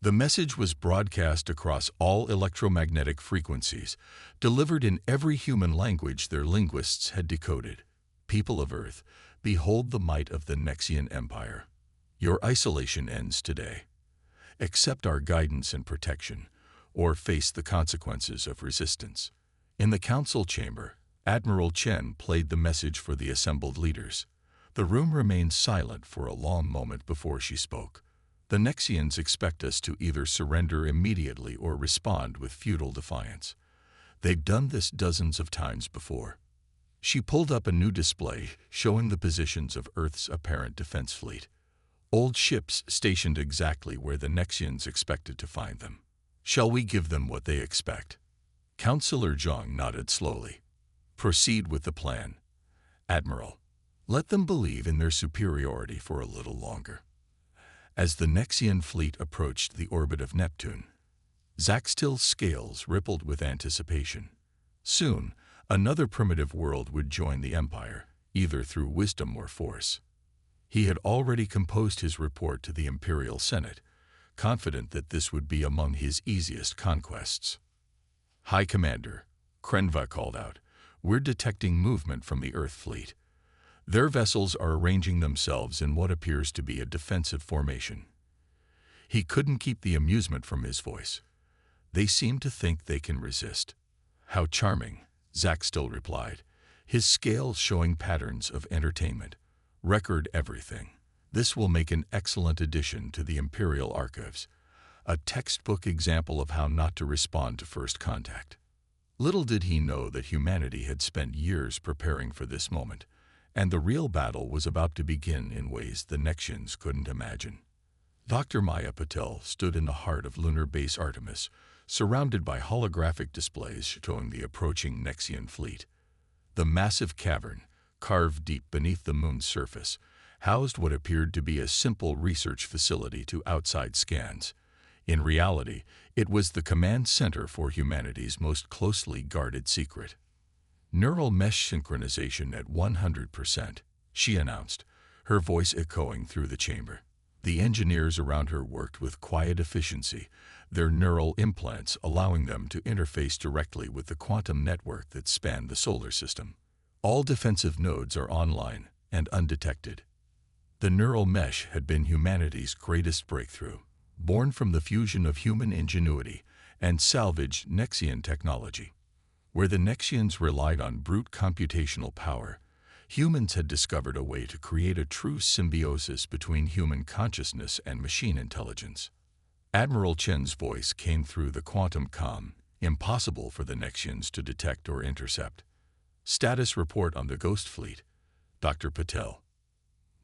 The message was broadcast across all electromagnetic frequencies, delivered in every human language their linguists had decoded. People of Earth, behold the might of the Nexian Empire. Your isolation ends today. Accept our guidance and protection, or face the consequences of resistance. In the council chamber, Admiral Chen played the message for the assembled leaders. The room remained silent for a long moment before she spoke. The Nexians expect us to either surrender immediately or respond with futile defiance. They've done this dozens of times before. She pulled up a new display showing the positions of Earth's apparent defense fleet. Old ships stationed exactly where the Nexians expected to find them. Shall we give them what they expect? Counselor Zhang nodded slowly. Proceed with the plan. Admiral, let them believe in their superiority for a little longer. As the Nexian fleet approached the orbit of Neptune, Zaxtil's scales rippled with anticipation. Soon, another primitive world would join the Empire, either through wisdom or force. He had already composed his report to the Imperial Senate, confident that this would be among his easiest conquests. High Commander, Krenva called out, we're detecting movement from the Earth fleet. Their vessels are arranging themselves in what appears to be a defensive formation. He couldn't keep the amusement from his voice. They seem to think they can resist. How charming, Zaxtil replied, his scales showing patterns of entertainment. Record everything. This will make an excellent addition to the Imperial Archives, a textbook example of how not to respond to first contact. Little did he know that humanity had spent years preparing for this moment, and the real battle was about to begin in ways the Nexians couldn't imagine. Dr. Maya Patel stood in the heart of Lunar Base Artemis, surrounded by holographic displays showing the approaching Nexian fleet. The massive cavern, carved deep beneath the moon's surface, housed what appeared to be a simple research facility to outside scans. In reality, it was the command center for humanity's most closely guarded secret. Neural mesh synchronization at 100%, she announced, her voice echoing through the chamber. The engineers around her worked with quiet efficiency, their neural implants allowing them to interface directly with the quantum network that spanned the solar system. All defensive nodes are online and undetected. The neural mesh had been humanity's greatest breakthrough, born from the fusion of human ingenuity and salvaged Nexian technology. Where the Nexians relied on brute computational power, humans had discovered a way to create a true symbiosis between human consciousness and machine intelligence. Admiral Chen's voice came through the quantum comm, impossible for the Nexians to detect or intercept. Status report on the Ghost Fleet, Dr. Patel.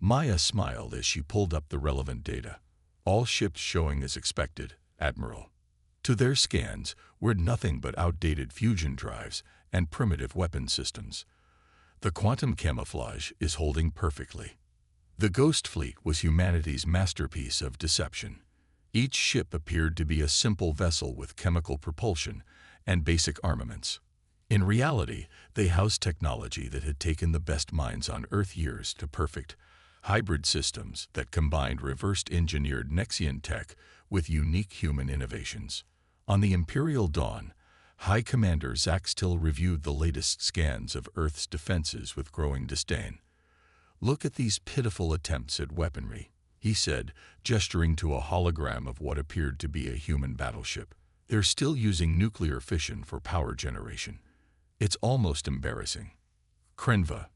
Maya smiled as she pulled up the relevant data. All ships showing as expected, Admiral. To their scans were nothing but outdated fusion drives and primitive weapon systems. The quantum camouflage is holding perfectly. The Ghost Fleet was humanity's masterpiece of deception. Each ship appeared to be a simple vessel with chemical propulsion and basic armaments. In reality, they housed technology that had taken the best minds on Earth years to perfect, hybrid systems that combined reverse-engineered Nexian tech with unique human innovations. On the Imperial Dawn, High Commander Zaxtil reviewed the latest scans of Earth's defenses with growing disdain. Look at these pitiful attempts at weaponry, he said, gesturing to a hologram of what appeared to be a human battleship. They're still using nuclear fission for power generation. It's almost embarrassing. Krenva,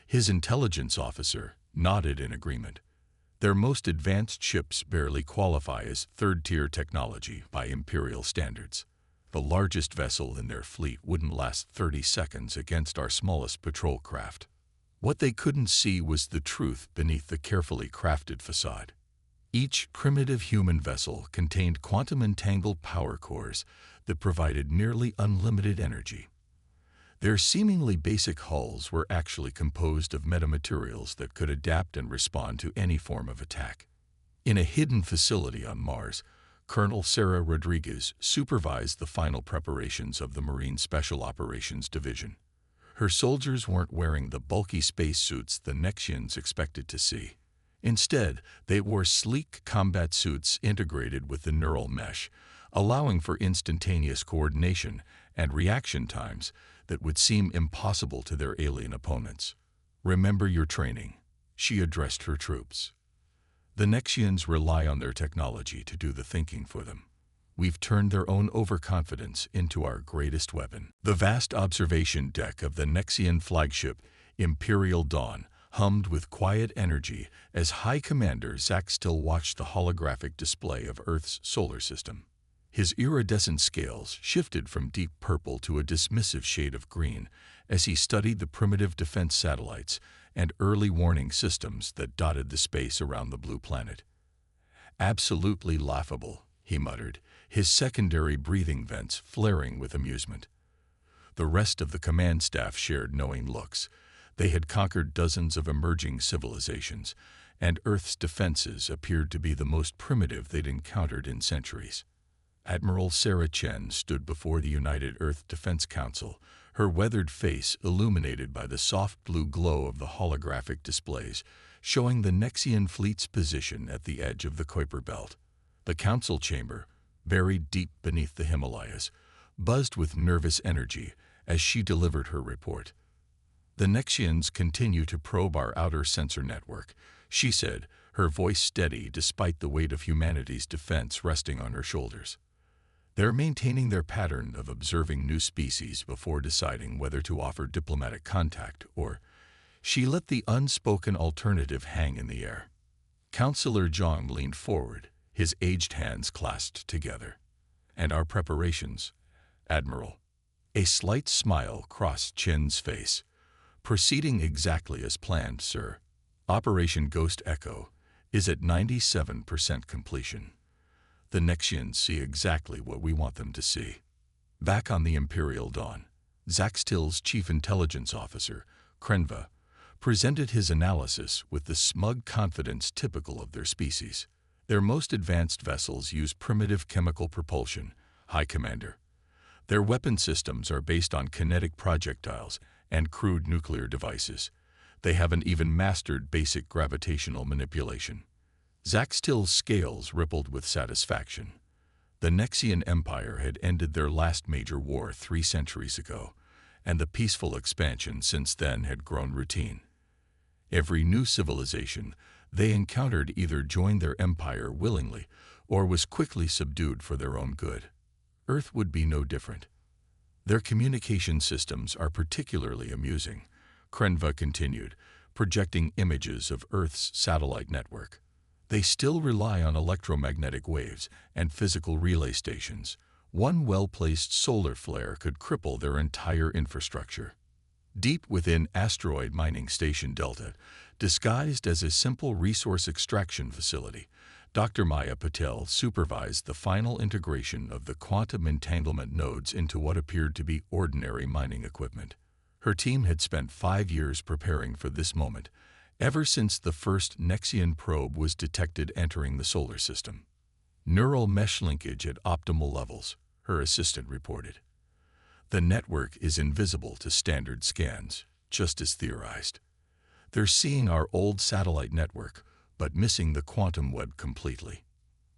his intelligence officer, nodded in agreement. Their most advanced ships barely qualify as third-tier technology by Imperial standards. The largest vessel in their fleet wouldn't last 30 seconds against our smallest patrol craft. What they couldn't see was the truth beneath the carefully crafted facade. Each primitive human vessel contained quantum-entangled power cores that provided nearly unlimited energy. Their seemingly basic hulls were actually composed of metamaterials that could adapt and respond to any form of attack. In a hidden facility on Mars, Colonel Sarah Rodriguez supervised the final preparations of the Marine Special Operations Division. Her soldiers weren't wearing the bulky spacesuits the Nexians expected to see. Instead, they wore sleek combat suits integrated with the neural mesh, allowing for instantaneous coordination and reaction times that would seem impossible to their alien opponents. "Remember your training," she addressed her troops. "The Nexians rely on their technology to do the thinking for them. We've turned their own overconfidence into our greatest weapon." The vast observation deck of the Nexian flagship, Imperial Dawn, hummed with quiet energy as High Commander Zach Still watched the holographic display of Earth's solar system. His iridescent scales shifted from deep purple to a dismissive shade of green as he studied the primitive defense satellites and early warning systems that dotted the space around the blue planet. "Absolutely laughable," he muttered, his secondary breathing vents flaring with amusement. The rest of the command staff shared knowing looks. They had conquered dozens of emerging civilizations, and Earth's defenses appeared to be the most primitive they'd encountered in centuries. Admiral Sarah Chen stood before the United Earth Defense Council, her weathered face illuminated by the soft blue glow of the holographic displays, showing the Nexian fleet's position at the edge of the Kuiper Belt. The council chamber, buried deep beneath the Himalayas, buzzed with nervous energy as she delivered her report. "The Nexians continue to probe our outer sensor network," she said, her voice steady despite the weight of humanity's defense resting on her shoulders. "They're maintaining their pattern of observing new species before deciding whether to offer diplomatic contact or—" She let the unspoken alternative hang in the air. Counselor Zhang leaned forward, his aged hands clasped together. "And our preparations, Admiral?" A slight smile crossed Chen's face. "Proceeding exactly as planned, sir. Operation Ghost Echo is at 97% completion. The Nexians see exactly what we want them to see." Back on the Imperial Dawn, Zach Still's chief intelligence officer, Krenva, presented his analysis with the smug confidence typical of their species. "Their most advanced vessels use primitive chemical propulsion, High Commander. Their weapon systems are based on kinetic projectiles and crude nuclear devices. They haven't even mastered basic gravitational manipulation." Zach Still's scales rippled with satisfaction. The Nexian Empire had ended their last major war 3 centuries ago, and the peaceful expansion since then had grown routine. Every new civilization they encountered either joined their empire willingly or was quickly subdued for their own good. Earth would be no different. "Their communication systems are particularly amusing," Krenva continued, projecting images of Earth's satellite network. "They still rely on electromagnetic waves and physical relay stations. One well-placed solar flare could cripple their entire infrastructure." Deep within Asteroid Mining Station Delta, disguised as a simple resource extraction facility, Dr. Maya Patel supervised the final integration of the quantum entanglement nodes into what appeared to be ordinary mining equipment. Her team had spent 5 years preparing for this moment, ever since the first Nexian probe was detected entering the solar system. "Neural mesh linkage at optimal levels," her assistant reported. "The network is invisible to standard scans, just as theorized. They're seeing our old satellite network, but missing the quantum web completely."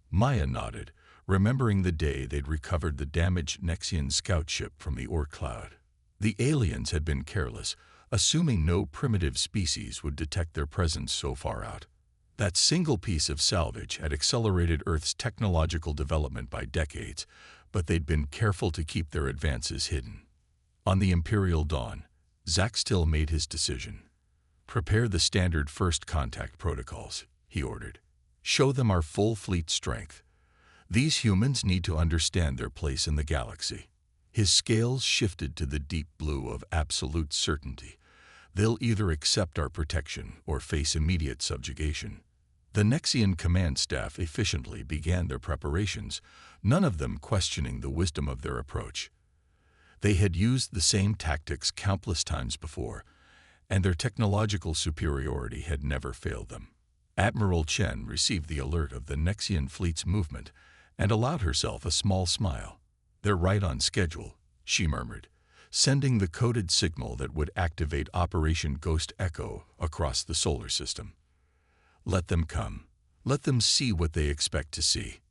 Maya nodded, remembering the day they'd recovered the damaged Nexian scout ship from the Oort cloud. The aliens had been careless, assuming no primitive species would detect their presence so far out. That single piece of salvage had accelerated Earth's technological development by decades, but they'd been careful to keep their advances hidden. On the Imperial Dawn, Zach Still made his decision. "Prepare the standard first contact protocols," he ordered. "Show them our full fleet strength. These humans need to understand their place in the galaxy." His scales shifted to the deep blue of absolute certainty. They'll either accept our protection or face immediate subjugation. The Nexian command staff efficiently began their preparations, none of them questioning the wisdom of their approach. They had used the same tactics countless times before, and their technological superiority had never failed them. Admiral Chen received the alert of the Nexian fleet's movement and allowed herself a small smile. "They're right on schedule," she murmured, sending the coded signal that would activate Operation Ghost Echo across the solar system. Let them come. Let them see what they expect to see.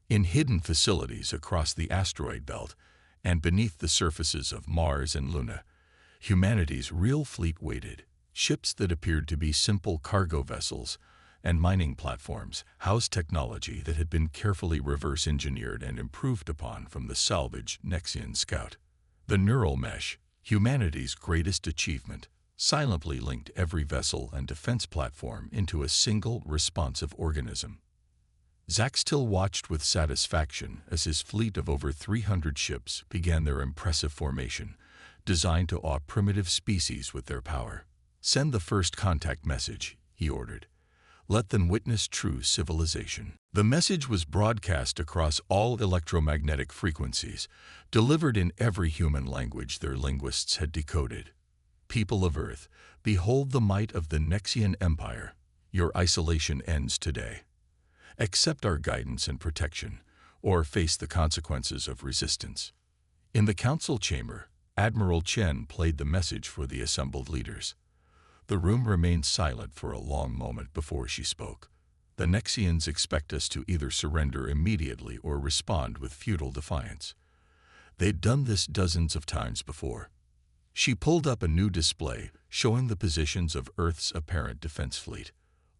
In hidden facilities across the asteroid belt and beneath the surfaces of Mars and Luna, humanity's real fleet waited. Ships that appeared to be simple cargo vessels and mining platforms housed technology that had been carefully reverse-engineered and improved upon from the salvaged Nexian Scout. The neural mesh, humanity's greatest achievement, silently linked every vessel and defense platform into a single responsive organism. Zack still watched with satisfaction as his fleet of over 300 ships began their impressive formation, designed to awe primitive species with their power. "Send the first contact message," he ordered. "Let them witness true civilization." The message was broadcast across all electromagnetic frequencies, delivered in every human language their linguists had decoded. "People of Earth, behold the might of the Nexian Empire. Your isolation ends today. Accept our guidance and protection, or face the consequences of resistance." In the council chamber, Admiral Chen played the message for the assembled leaders. The room remained silent for a long moment before she spoke. "The Nexians expect us to either surrender immediately or respond with futile defiance. They'd done this dozens of times before." She pulled up a new display showing the positions of Earth's apparent defense fleet.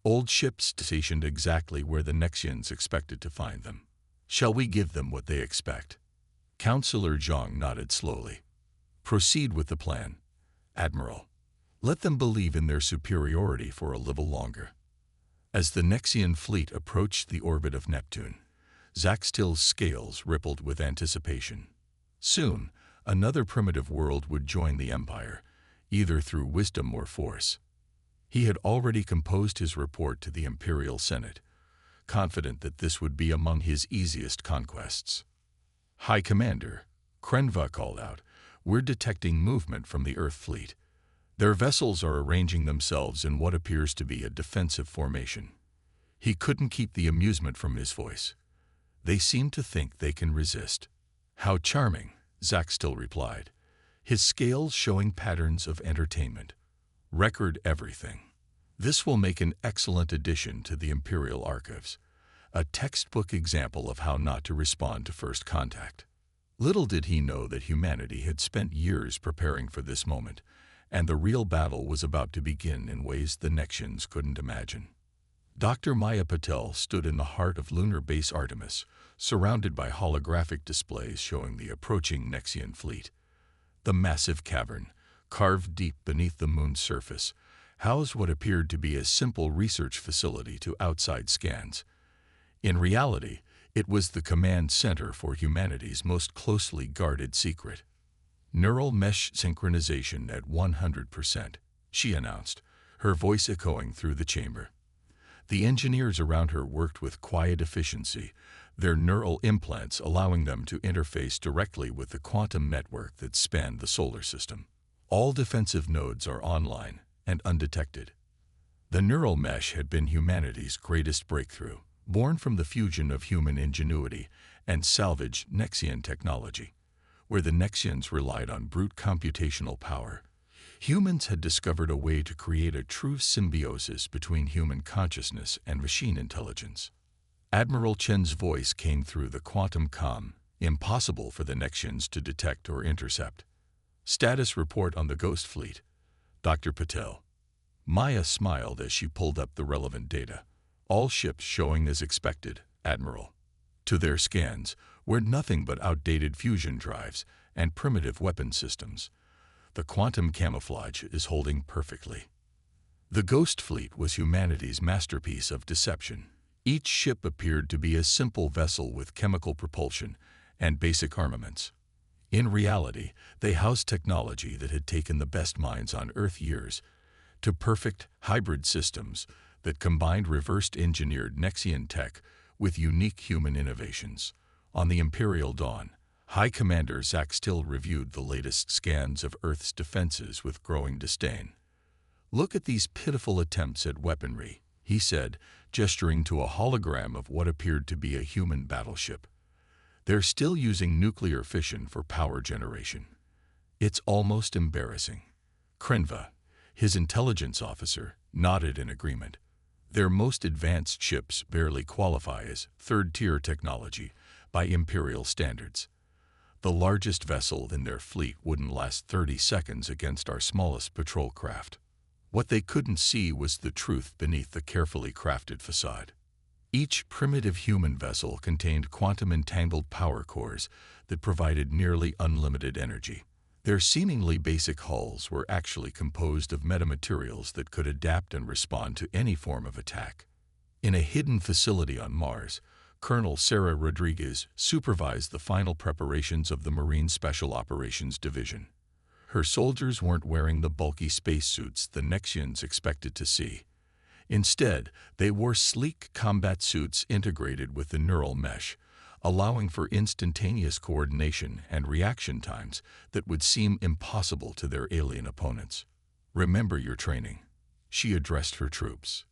Old ships stationed exactly where the Nexians expected to find them. "Shall we give them what they expect?" Counselor Zhang nodded slowly. "Proceed with the plan, Admiral. Let them believe in their superiority for a little longer." As the Nexian fleet approached the orbit of Neptune, Zack Still's scales rippled with anticipation. Soon, another primitive world would join the Empire, either through wisdom or force. He had already composed his report to the Imperial Senate, confident that this would be among his easiest conquests. "High Commander," Krenva called out, "we're detecting movement from the Earth fleet. Their vessels are arranging themselves in what appears to be a defensive formation." He couldn't keep the amusement from his voice. "They seem to think they can resist." "How charming," Zack Still replied, his scales showing patterns of entertainment. "Record everything. This will make an excellent addition to the Imperial Archives, a textbook example of how not to respond to first contact." Little did he know that humanity had spent years preparing for this moment, and the real battle was about to begin in ways the Nexians couldn't imagine. Dr. Maya Patel stood in the heart of Lunar Base Artemis, surrounded by holographic displays showing the approaching Nexian fleet. The massive cavern, carved deep beneath the moon's surface, housed what appeared to be a simple research facility to outside scans. In reality, it was the command center for humanity's most closely guarded secret. "Neural mesh synchronization at 100%, she announced, her voice echoing through the chamber. The engineers around her worked with quiet efficiency, their neural implants allowing them to interface directly with the quantum network that spanned the solar system. All defensive nodes are online and undetected." The neural mesh had been humanity's greatest breakthrough, born from the fusion of human ingenuity and salvaged Nexian technology. Where the Nexians relied on brute computational power, humans had discovered a way to create a true symbiosis between human consciousness and machine intelligence. Admiral Chen's voice came through the quantum comm, impossible for the Nexians to detect or intercept. "Status report on the Ghost Fleet, Dr. Patel." Maya smiled as she pulled up the relevant data. "All ships showing as expected, Admiral." To their scans were nothing but outdated fusion drives and primitive weapon systems. "The quantum camouflage is holding perfectly." The Ghost Fleet was humanity's masterpiece of deception. Each ship appeared to be a simple vessel with chemical propulsion and basic armaments. In reality, they housed technology that had taken the best minds on Earth years to perfect hybrid systems that combined reversed-engineered Nexian tech with unique human innovations. On the Imperial Dawn, High Commander Zack Still reviewed the latest scans of Earth's defenses with growing disdain. "Look at these pitiful attempts at weaponry," he said, gesturing to a hologram of what appeared to be a human battleship. "They're still using nuclear fission for power generation. It's almost embarrassing." Krenva, his intelligence officer, nodded in agreement. Their most advanced ships barely qualify as third-tier technology by imperial standards. The largest vessel in their fleet wouldn't last 30 seconds against our smallest patrol craft. What they couldn't see was the truth beneath the carefully crafted facade. Each primitive human vessel contained quantum-entangled power cores that provided nearly unlimited energy. Their seemingly basic hulls were actually composed of metamaterials that could adapt and respond to any form of attack. In a hidden facility on Mars, Colonel Sarah Rodriguez supervised the final preparations of the Marine Special Operations Division. Her soldiers weren't wearing the bulky spacesuits the Nexians expected to see. Instead, they wore sleek combat suits integrated with the neural mesh, allowing for instantaneous coordination and reaction times that would seem impossible to their alien opponents. "Remember your training," she addressed her troops.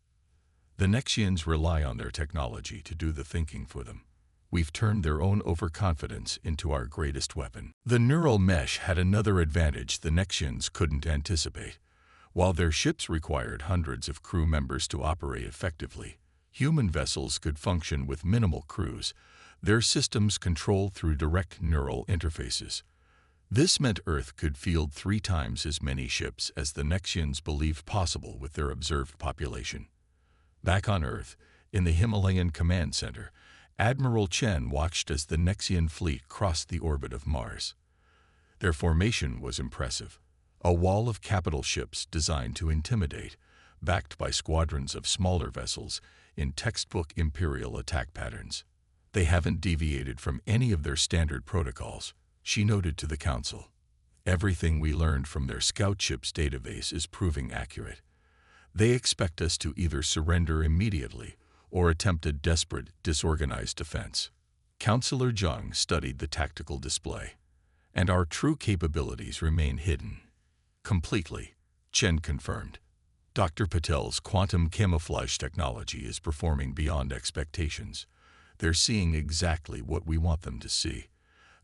"The Nexians rely on their technology to do the thinking for them. We've turned their own overconfidence into our greatest weapon." The neural mesh had another advantage the Nexians couldn't anticipate. While their ships required hundreds of crew members to operate effectively, human vessels could function with minimal crews, their systems controlled through direct neural interfaces. This meant Earth could field 3 times as many ships as the Nexians believed possible with their observed population. Back on Earth, in the Himalayan Command Center, Admiral Chen watched as the Nexian fleet crossed the orbit of Mars. Their formation was impressive. A wall of capital ships designed to intimidate, backed by squadrons of smaller vessels in textbook imperial attack patterns. "They haven't deviated from any of their standard protocols," she noted to the Council. "Everything we learned from their scout ships database is proving accurate. They expect us to either surrender immediately or attempt a desperate, disorganized defense." Counselor Zhang studied the tactical display. "And our true capabilities remain hidden." "Completely," Chen confirmed. "Dr. Patel's quantum camouflage technology is performing beyond expectations. They're seeing exactly what we want them to see,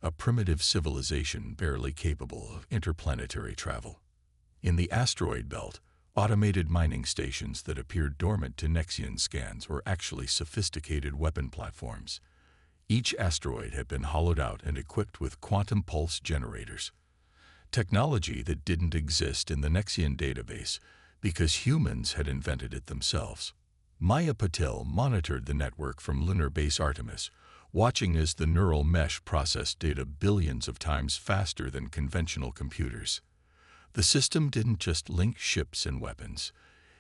a primitive civilization barely capable of interplanetary travel." In the asteroid belt, automated mining stations that appeared dormant to Nexian scans were actually sophisticated weapon platforms. Each asteroid had been hollowed out and equipped with quantum pulse generators, technology that didn't exist in the Nexian database because humans had invented it themselves. Maya Patel monitored the network from Lunar Base Artemis, watching as the neural mesh processed data billions of times faster than conventional computers. The system didn't just link ships and weapons.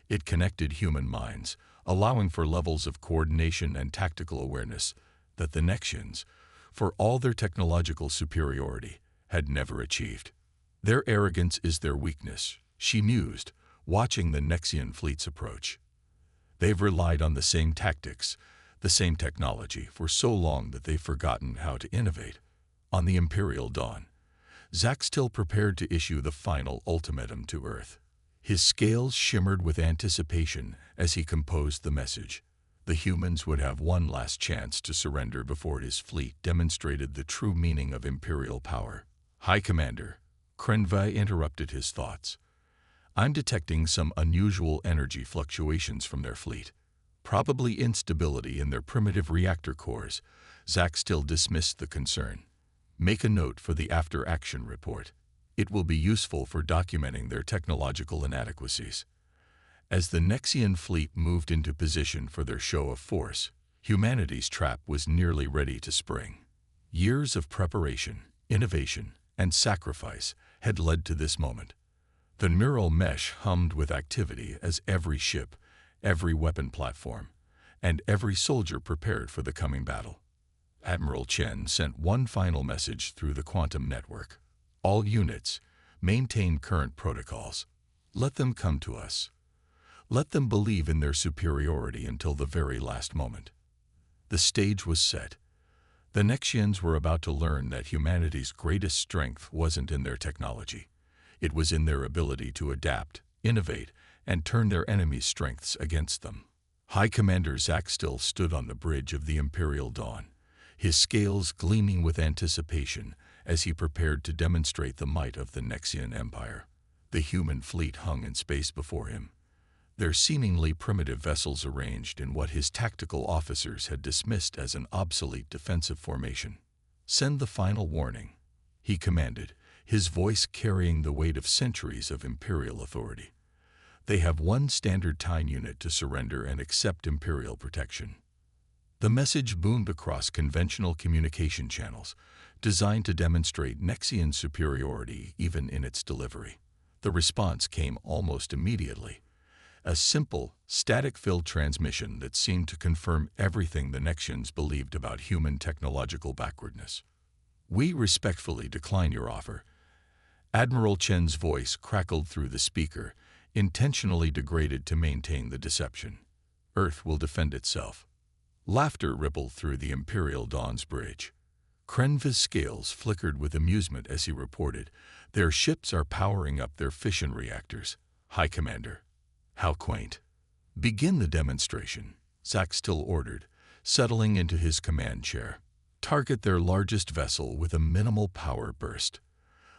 It connected human minds, allowing for levels of coordination and tactical awareness that the Nexians, for all their technological superiority, had never achieved. "Their arrogance is their weakness," she mused, watching the Nexian fleets approach. "They've relied on the same tactics, the same technology for so long that they've forgotten how to innovate." On the Imperial dawn, Zack still prepared to issue the final ultimatum to Earth. His scales shimmered with anticipation as he composed the message. The humans would have one last chance to surrender before his fleet demonstrated the true meaning of Imperial power. "High Commander," Krenvai interrupted his thoughts. "I'm detecting some unusual energy fluctuations from their fleet. Probably instability in their primitive reactor cores." Zack still dismissed the concern. "Make a note for the after-action report. It will be useful for documenting their technological inadequacies." As the Nexian fleet moved into position for their show of force, humanity's trap was nearly ready to spring. Years of preparation, innovation, and sacrifice had led to this moment. The neural mesh hummed with activity as every ship, every weapon platform, and every soldier prepared for the coming battle. Admiral Chen sent one final message through the quantum network. "All units, maintain current protocols. Let them come to us. Let them believe in their superiority until the very last moment." The stage was set. The Nexians were about to learn that humanity's greatest strength wasn't in their technology. It was in their ability to adapt, innovate, and turn their enemies' strengths against them. High Commander Zack still stood on the bridge of the Imperial dawn, his scales gleaming with anticipation as he prepared to demonstrate the might of the Nexian Empire. The human fleet hung in space before him. their seemingly primitive vessels arranged in what his tactical officers had dismissed as an obsolete defensive formation. "Send the final warning," he commanded, his voice carrying the weight of centuries of Imperial authority. "They have one standard time unit to surrender and accept Imperial protection." The message boomed across conventional communication channels, designed to demonstrate Nexian superiority even in its delivery. The response came almost immediately. A simple, static-filled transmission that seemed to confirm everything the Nexians believed about human technological backwardness. "We respectfully decline your offer." Admiral Chen's voice crackled through the speaker, intentionally degraded to maintain the deception. "Earth will defend itself." Laughter rippled through the Imperial Dawn's bridge. Krenva's scales flickered with amusement as he reported, "Their ships are powering up their fission reactors, High Commander." "How quaint." "Begin the demonstration," Zaxtil ordered, settling into his command chair. "Target their largest vessel with a minimal power burst.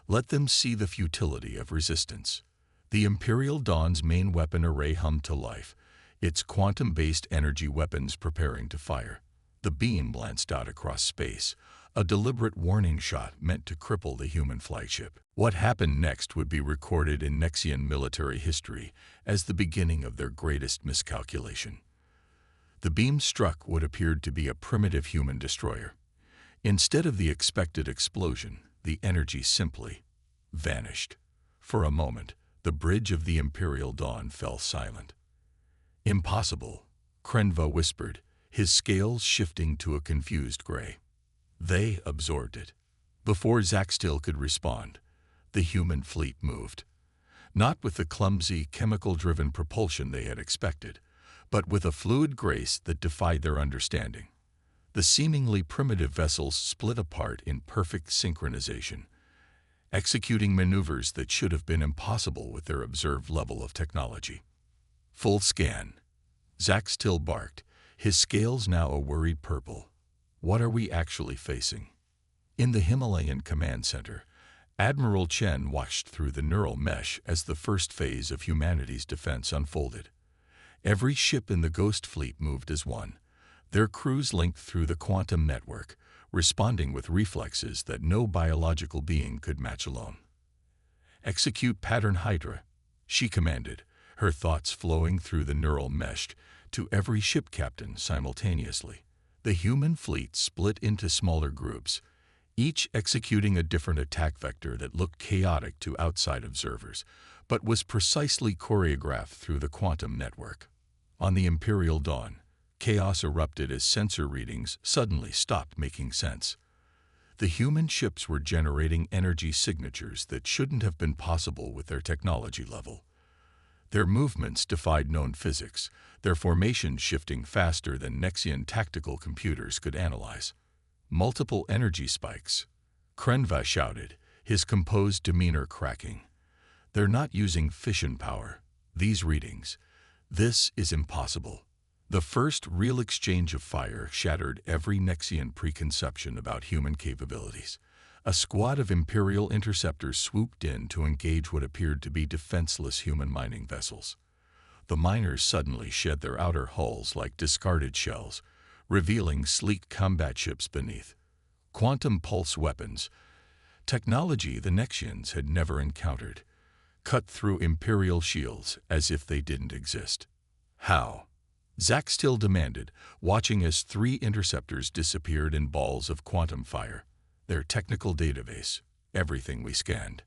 Let them see the futility of resistance." The Imperial Dawn's main weapon array hummed to life, its quantum-based energy weapons preparing to fire. The beam glanced out across space, a deliberate warning shot meant to cripple the human flagship. What happened next would be recorded in Nexian military history as the beginning of their greatest miscalculation. The beam struck what appeared to be a primitive human destroyer. Instead of the expected explosion, the energy simply vanished. For a moment, the bridge of the Imperial Dawn fell silent. "Impossible," Krenva whispered, his scales shifting to a confused gray. "They absorbed it." Before Zaxtil could respond, the human fleet moved. Not with the clumsy, chemical-driven propulsion they had expected, but with a fluid grace that defied their understanding. The seemingly primitive vessels split apart in perfect synchronization, executing maneuvers that should have been impossible with their observed level of technology. "Full scan," Zaxtil barked, his scales now a worried purple. "What are we actually facing?" In the Himalayan command center, Admiral Chen watched through the neural mesh as the first phase of humanity's defense unfolded. Every ship in the Ghost Fleet moved as one, their crews linked through the quantum network, responding with reflexes that no biological being could match alone. "Execute Pattern Hydra," she commanded, her thoughts flowing through the neural mesh to every ship captain simultaneously. The human fleet split into smaller groups, each executing a different attack vector that looked chaotic to outside observers, but was precisely choreographed through the quantum network. On the Imperial Dawn, chaos erupted as sensor readings suddenly stopped making sense. The human ships were generating energy signatures that shouldn't have been possible with their technology level. Their movements defied known physics, their formations shifting faster than Nexian tactical computers could analyze. "Multiple energy spikes," Krenva shouted, his composed demeanor cracking. "They're not using fission power. These readings. This is impossible." The first real exchange of fire shattered every Nexian preconception about human capabilities. A squad of Imperial interceptors swooped in to engage what appeared to be defenseless human mining vessels. The miners suddenly shed their outer hulls like discarded shells, revealing sleek combat ships beneath. Quantum pulse weapons, technology the Nexians had never encountered, cut through Imperial shields as if they didn't exist. "How?" Zaxtil demanded, watching as 3 interceptors disappeared in balls of quantum fire. "Their technical database, everything we scanned."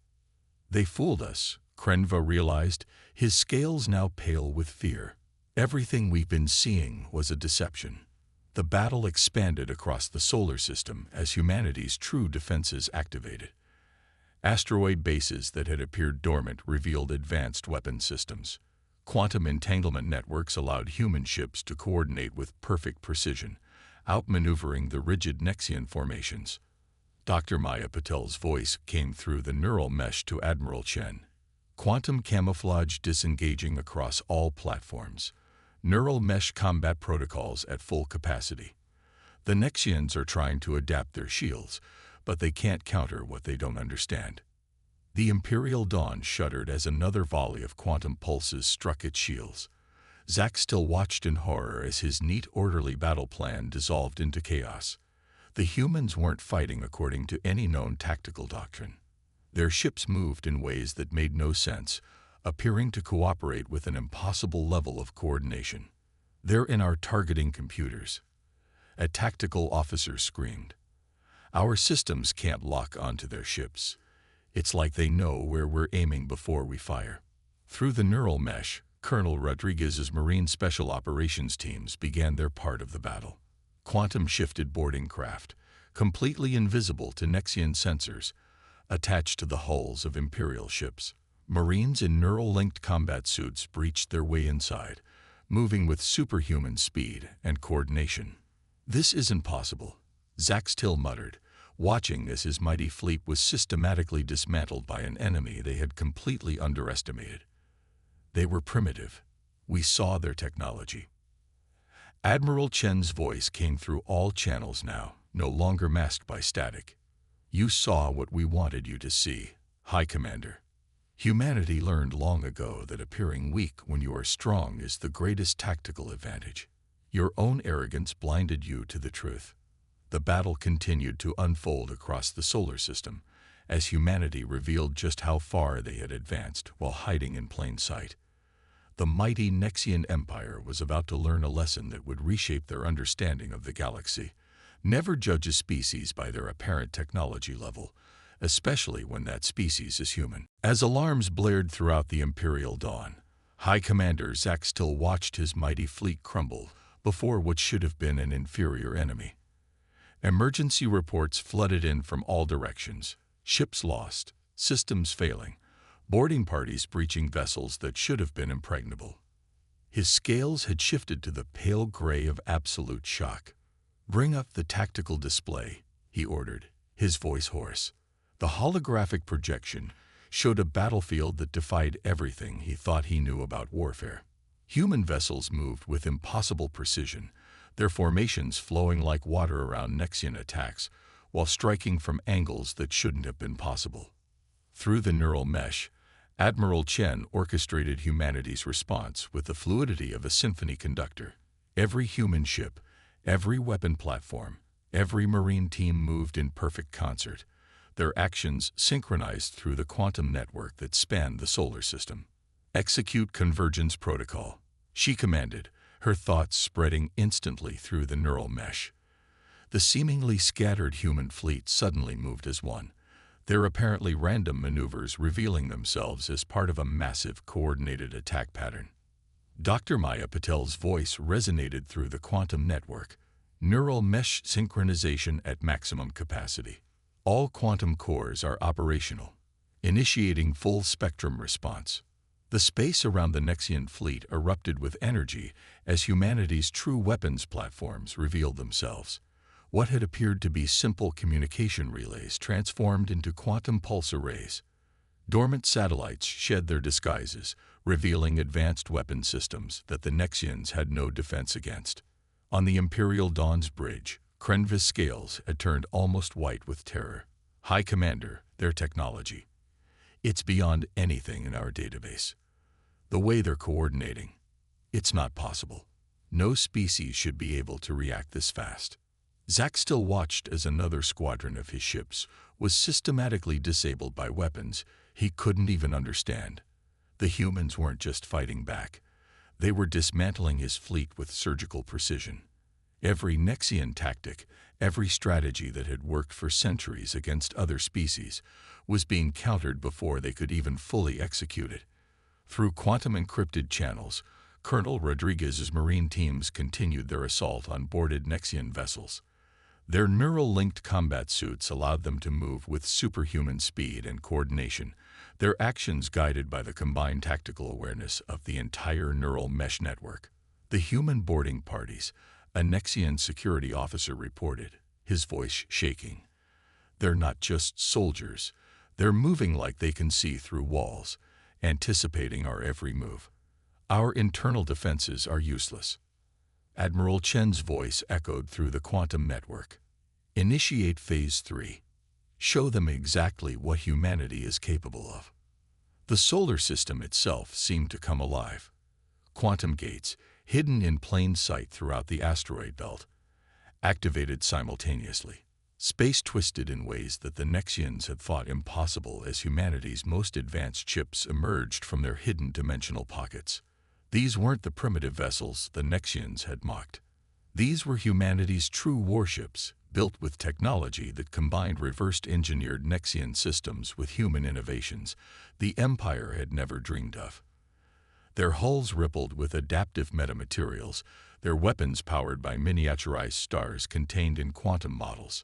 "They fooled us," Krenva realized, his scales now pale with fear. "Everything we've been seeing was a deception." The battle expanded across the solar system as humanity's true defenses activated. Asteroid bases that had appeared dormant revealed advanced weapon systems. Quantum entanglement networks allowed human ships to coordinate with perfect precision, outmaneuvering the rigid Nexian formations. Dr. Maya Patel's voice came through the neural mesh to Admiral Chen. "Quantum camouflage disengaging across all platforms. Neural mesh combat protocols at full capacity. The Nexians are trying to adapt their shields, but they can't counter what they don't understand." The Imperial Dawn shuddered as another volley of quantum pulses struck its shields. Zack still watched in horror as his neat, orderly battle plan dissolved into chaos. The humans weren't fighting according to any known tactical doctrine. Their ships moved in ways that made no sense, appearing to cooperate with an impossible level of coordination. "They're in our targeting computers," a tactical officer screamed. "Our systems can't lock onto their ships. It's like they know where we're aiming before we fire." Through the neural mesh, Colonel Rodriguez's Marine Special Operations teams began their part of the battle. Quantum-shifted boarding craft, completely invisible to Nexian sensors, attached to the hulls of Imperial ships. Marines in neural-linked combat suits breached their way inside, moving with superhuman speed and coordination. "This isn't possible," Zack still muttered, watching as his mighty fleet was systematically dismantled by an enemy they had completely underestimated. They were primitive. We saw their technology. Admiral Chen's voice came through all channels now, no longer masked by static. "You saw what we wanted you to see, High Commander. Humanity learned long ago that appearing weak when you are strong is the greatest tactical advantage. Your own arrogance blinded you to the truth." The battle continued to unfold across the solar system, as humanity revealed just how far they had advanced while hiding in plain sight. The mighty Nexian Empire was about to learn a lesson that would reshape their understanding of the galaxy. Never judge a species by their apparent technology level, especially when that species is human. As alarms blared throughout the Imperial dawn, High Commander Zack still watched his mighty fleet crumble before what should have been an inferior enemy. Emergency reports flooded in from all directions: ships lost, systems failing, boarding parties breaching vessels that should have been impregnable. His scales had shifted to the pale gray of absolute shock. "Bring up the tactical display," he ordered, his voice hoarse. The holographic projection showed a battlefield that defied everything he thought he knew about warfare. Human vessels moved with impossible precision, their formations flowing like water around Nexian attacks, while striking from angles that shouldn't have been possible. Through the neural mesh, Admiral Chen orchestrated humanity's response with the fluidity of a symphony conductor. Every human ship, every weapon platform, every Marine team moved in perfect concert, their actions synchronized through the quantum network that spanned the solar system. "Execute convergence protocol," she commanded, her thoughts spreading instantly through the neural mesh. The seemingly scattered human fleet suddenly moved as one, their apparently random maneuvers revealing themselves as part of a massive, coordinated attack pattern. Dr. Maya Patel's voice resonated through the quantum network, neural mesh synchronization at maximum capacity. "All quantum cores are operational, initiating full spectrum response." The space around the Nexian fleet erupted with energy as humanity's true weapons platforms revealed themselves. What had appeared to be simple communication relays transformed into quantum pulse arrays. Dormant satellites shed their disguises, revealing advanced weapon systems that the Nexians had no defense against. On the Imperial Dawn's bridge, Krenvis scales had turned almost white with terror. "High Commander, their technology. It's beyond anything in our database. The way they're coordinating, it's not possible. No species should be able to react this fast." Zack still watched as another squadron of his ships was systematically disabled by weapons he couldn't even understand. The humans weren't just fighting back. They were dismantling his fleet with surgical precision. Every Nexian tactic, every strategy that had worked for centuries against other species, was being countered before they could even fully execute it. Through quantum-encrypted channels, Colonel Rodriguez's Marine teams continued their assault on boarded Nexian vessels. Their neural-linked combat suits allowed them to move with superhuman speed and coordination, their actions guided by the combined tactical awareness of the entire neural mesh network. The human boarding parties, a Nexian security officer reported, his voice shaking. "They're not just soldiers. They're moving like they can see through walls, anticipating our every move. Our internal defenses are useless." Admiral Chen's voice echoed through the quantum network. "Initiate Phase 3. Show them exactly what humanity is capable of." The solar system itself seemed to come alive. quantum gates, hidden in plain sight throughout the asteroid belt, activated simultaneously. Space twisted in ways that the Nexians had thought impossible as humanity's most advanced ships emerged from their hidden dimensional pockets. These weren't the primitive vessels the Nexians had mocked. These were humanity's true warships, built with technology that combined reverse-engineered Nexian systems with human innovations the Empire had never dreamed of. Their hulls rippled with adaptive metamaterials, their weapons powered by miniaturized stars contained in quantum models.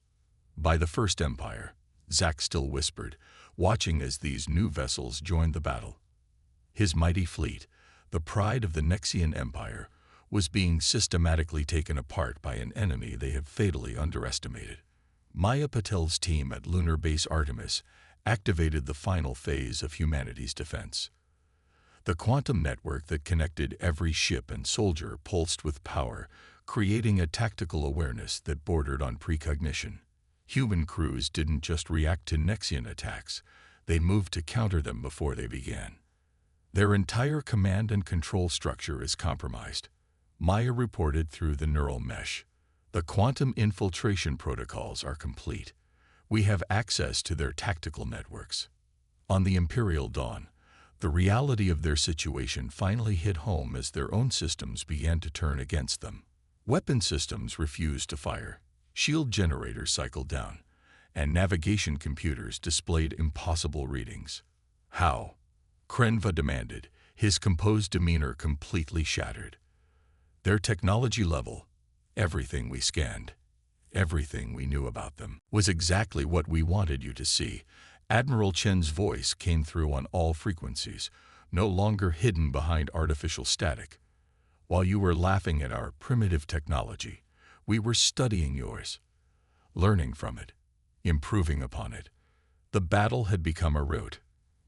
By the First Empire, Zack still whispered, watching as these new vessels joined the battle. His mighty fleet, the pride of the Nexian Empire, was being systematically taken apart by an enemy they had fatally underestimated. Maya Patel's team at Lunar Base Artemis activated the final phase of humanity's defense. The quantum network that connected every ship and soldier pulsed with power, creating a tactical awareness that bordered on precognition. Human crews didn't just react to Nexian attacks, they moved to counter them before they began. Their entire command and control structure is compromised. Maya reported through the neural mesh. The quantum infiltration protocols are complete. We have access to their tactical networks. On the Imperial Dawn, the reality of their situation finally hit home as their own systems began to turn against them. Weapon systems refused to fire. Shield generators cycled down, and navigation computers displayed impossible readings. How? Krenva demanded, his composed demeanor completely shattered. Their technology level, everything we scanned, everything we knew about them, was exactly what we wanted you to see. Admiral Chen's voice came through on all frequencies, no longer hidden behind artificial static. While you were laughing at our primitive technology, we were studying yours, learning from it, improving upon it. The battle had become a rout.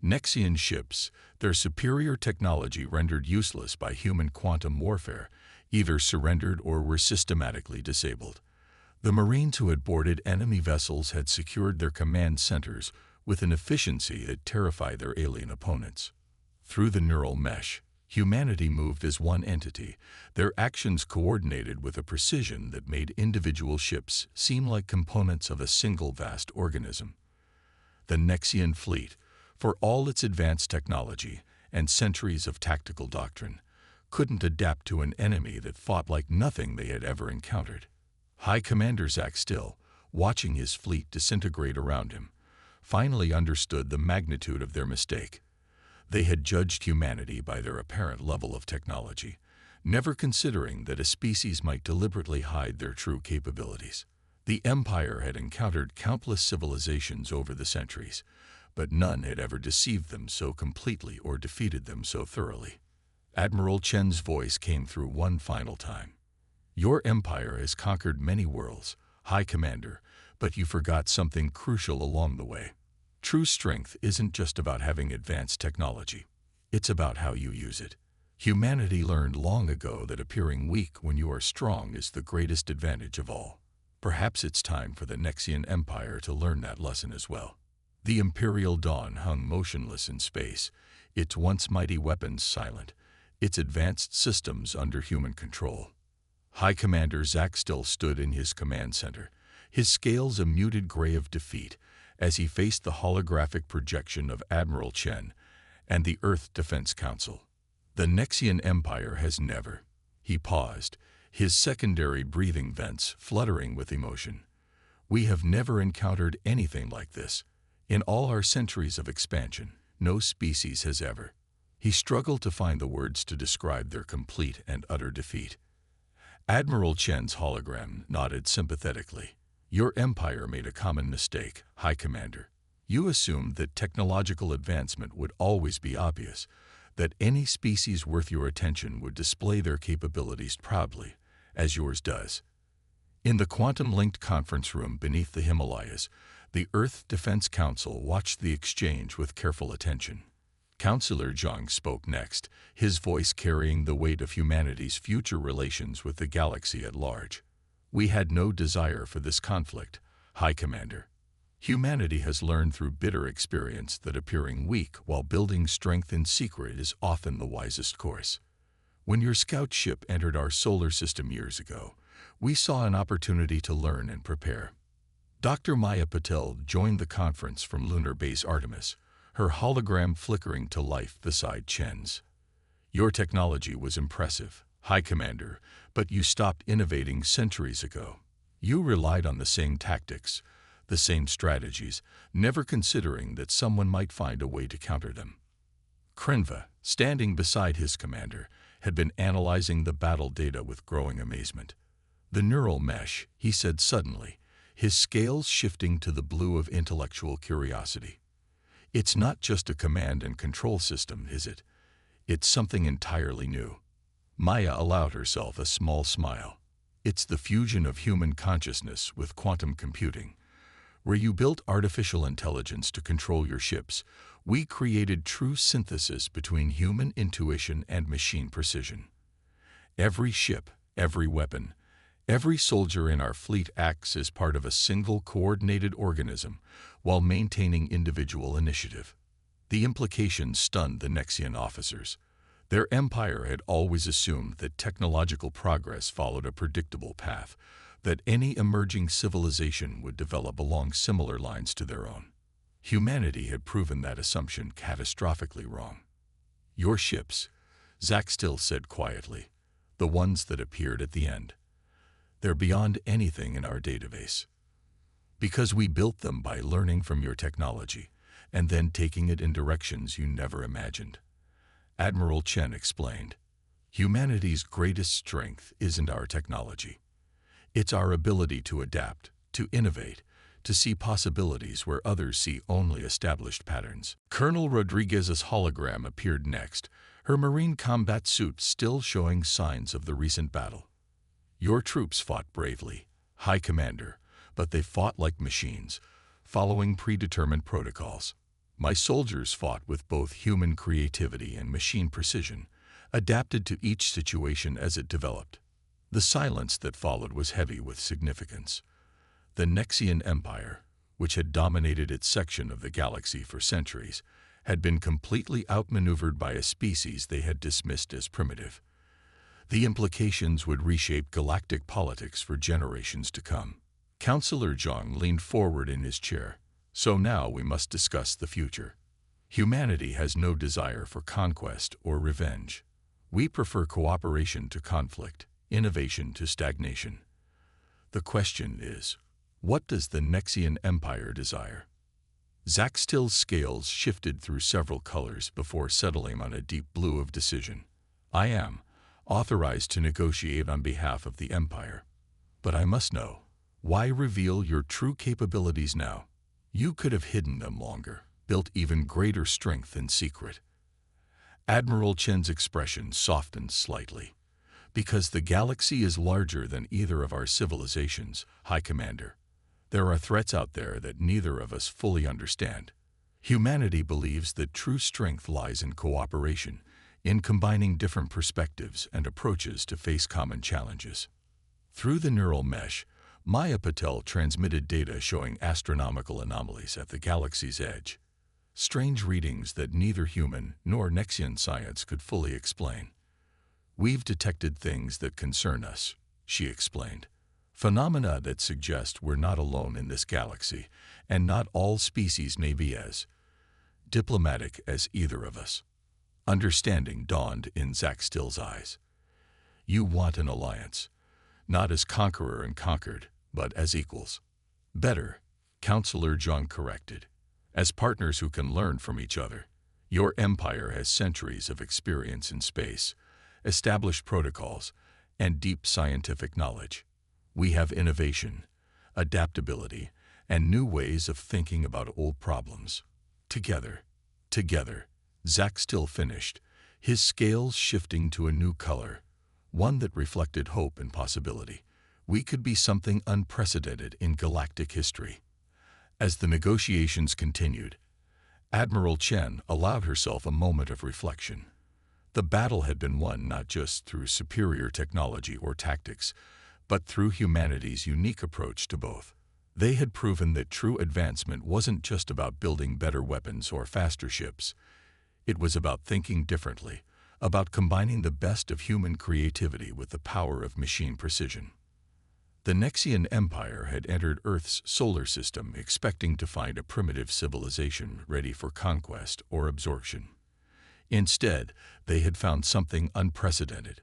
Nexian ships, their superior technology rendered useless by human quantum warfare, either surrendered or were systematically disabled. The Marines who had boarded enemy vessels had secured their command centers with an efficiency that terrified their alien opponents. Through the neural mesh, humanity moved as one entity, their actions coordinated with a precision that made individual ships seem like components of a single vast organism. The Nexian fleet, for all its advanced technology and centuries of tactical doctrine, couldn't adapt to an enemy that fought like nothing they had ever encountered. High Commander Zack Still, watching his fleet disintegrate around him, finally understood the magnitude of their mistake. They had judged humanity by their apparent level of technology, never considering that a species might deliberately hide their true capabilities. The Empire had encountered countless civilizations over the centuries, but none had ever deceived them so completely or defeated them so thoroughly. Admiral Chen's voice came through one final time. Your empire has conquered many worlds, High Commander, but you forgot something crucial along the way. True strength isn't just about having advanced technology. It's about how you use it. Humanity learned long ago that appearing weak when you are strong is the greatest advantage of all. Perhaps it's time for the Nexian Empire to learn that lesson as well. The Imperial Dawn hung motionless in space, its once mighty weapons silent, its advanced systems under human control. High Commander Zack Still stood in his command center, his scales a muted gray of defeat, as he faced the holographic projection of Admiral Chen and the Earth Defense Council. The Nexian Empire has never. He paused, his secondary breathing vents fluttering with emotion. We have never encountered anything like this. In all our centuries of expansion, no species has ever. He struggled to find the words to describe their complete and utter defeat. Admiral Chen's hologram nodded sympathetically. Your empire made a common mistake, High Commander. You assumed that technological advancement would always be obvious, that any species worth your attention would display their capabilities proudly, as yours does. In the quantum-linked conference room beneath the Himalayas, the Earth Defense Council watched the exchange with careful attention. Counselor Zhang spoke next, his voice carrying the weight of humanity's future relations with the galaxy at large. We had no desire for this conflict, High Commander. Humanity has learned through bitter experience that appearing weak while building strength in secret is often the wisest course. When your scout ship entered our solar system years ago, we saw an opportunity to learn and prepare. Dr. Maya Patel joined the conference from Lunar Base Artemis, her hologram flickering to life beside Chen's. Your technology was impressive, High Commander, but you stopped innovating centuries ago. You relied on the same tactics, the same strategies, never considering that someone might find a way to counter them. Krenva, standing beside his commander, had been analyzing the battle data with growing amazement. The neural mesh, he said suddenly, his scales shifting to the blue of intellectual curiosity. It's not just a command and control system, is it? It's something entirely new. Maya allowed herself a small smile. It's the fusion of human consciousness with quantum computing. Where you built artificial intelligence to control your ships, we created true synthesis between human intuition and machine precision. Every ship, every weapon, every soldier in our fleet acts as part of a single coordinated organism while maintaining individual initiative. The implications stunned the Nexian officers. Their empire had always assumed that technological progress followed a predictable path, that any emerging civilization would develop along similar lines to their own. Humanity had proven that assumption catastrophically wrong. Your ships, Zach still said quietly, the ones that appeared at the end. They're beyond anything in our database. Because we built them by learning from your technology and then taking it in directions you never imagined. Admiral Chen explained, humanity's greatest strength isn't our technology. It's our ability to adapt, to innovate, to see possibilities where others see only established patterns. Colonel Rodriguez's hologram appeared next, her marine combat suit still showing signs of the recent battle. Your troops fought bravely, High Commander, but they fought like machines, following predetermined protocols. My soldiers fought with both human creativity and machine precision, adapted to each situation as it developed. The silence that followed was heavy with significance. The Nexian Empire, which had dominated its section of the galaxy for centuries, had been completely outmaneuvered by a species they had dismissed as primitive. The implications would reshape galactic politics for generations to come. Counselor Zhang leaned forward in his chair. So now we must discuss the future. Humanity has no desire for conquest or revenge. We prefer cooperation to conflict, innovation to stagnation. The question is, what does the Nexian Empire desire? Zaxtil's scales shifted through several colors before settling on a deep blue of decision. I am authorized to negotiate on behalf of the Empire. But I must know, why reveal your true capabilities now? You could have hidden them longer, built even greater strength in secret. Admiral Chen's expression softened slightly. Because the galaxy is larger than either of our civilizations, High Commander. There are threats out there that neither of us fully understand. Humanity believes that true strength lies in cooperation, in combining different perspectives and approaches to face common challenges. Through the neural mesh, Maya Patel transmitted data showing astronomical anomalies at the galaxy's edge. Strange readings that neither human nor Nexian science could fully explain. We've detected things that concern us, she explained. Phenomena that suggest we're not alone in this galaxy, and not all species may be as diplomatic as either of us. Understanding dawned in Zaxtil's eyes. You want an alliance, not as conqueror and conquered, but as equals. Better, Counselor Zhang corrected, as partners who can learn from each other. Your empire has centuries of experience in space, established protocols, and deep scientific knowledge. We have innovation, adaptability, and new ways of thinking about old problems. Together, Zaxtil finished, his scales shifting to a new color, one that reflected hope and possibility. We could be something unprecedented in galactic history. As the negotiations continued, Admiral Chen allowed herself a moment of reflection. The battle had been won not just through superior technology or tactics, but through humanity's unique approach to both. They had proven that true advancement wasn't just about building better weapons or faster ships. It was about thinking differently, about combining the best of human creativity with the power of machine precision. The Nexian Empire had entered Earth's solar system expecting to find a primitive civilization ready for conquest or absorption. Instead, they had found something unprecedented,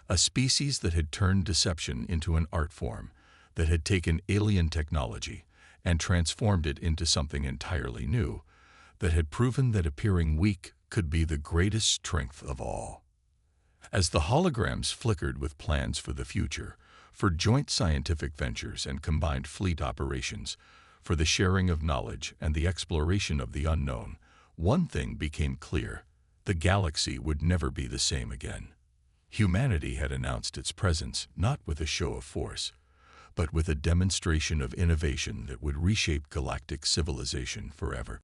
a species that had turned deception into an art form, that had taken alien technology and transformed it into something entirely new, that had proven that appearing weak could be the greatest strength of all. As the holograms flickered with plans for the future, for joint scientific ventures and combined fleet operations, for the sharing of knowledge and the exploration of the unknown, one thing became clear: the galaxy would never be the same again. Humanity had announced its presence not with a show of force, but with a demonstration of innovation that would reshape galactic civilization forever.